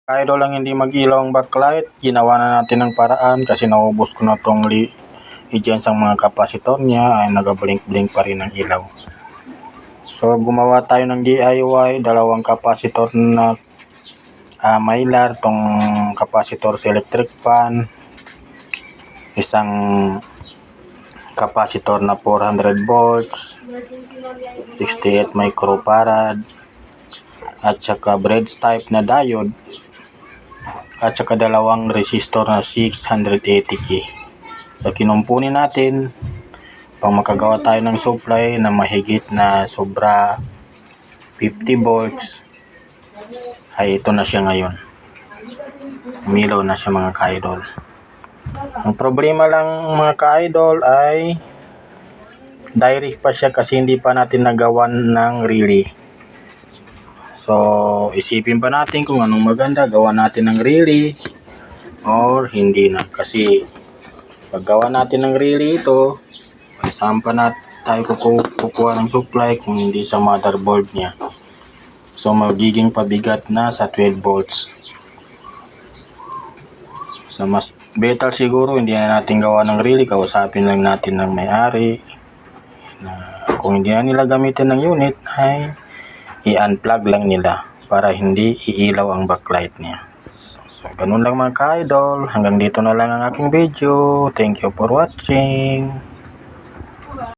Idol lang hindi mag-ilaw ang backlight, ginawa na natin ng paraan kasi naubos ko na tong dyan sa mga kapasitor niya ay nag-blink pa rin ang ilaw. So gumawa tayo ng DIY, dalawang kapasitor na mylar, tong kapasitor sa electric fan, isang kapasitor na 400 volts, 68 microfarad, at saka bridge type na diode, at saka dalawang resistor na 680k. So kinumpunin natin pang makagawa tayo ng supply na mahigit na sobra 50 volts. Ay ito na siya ngayon, umilaw na siya mga ka-idol. Ang problema lang mga ka-idol ay direct pa siya kasi hindi pa natin nagawan ng relay. So isipin pa natin kung anong maganda, gawa natin ng relay or hindi na, kasi paggawa natin ng relay ito, saan pa na tayo kukuha ng supply kung hindi sa motherboard niya. So magiging pabigat na sa 12 volts. So mas better siguro hindi na natin gawa ng relay, kausapin lang natin ng may-ari na kung hindi na nila gamitin ng unit ay i-unplug lang nila para hindi iilaw ang backlight niya. So ganun lang mga ka-idol, hanggang dito na lang ang aking video. Thank you for watching.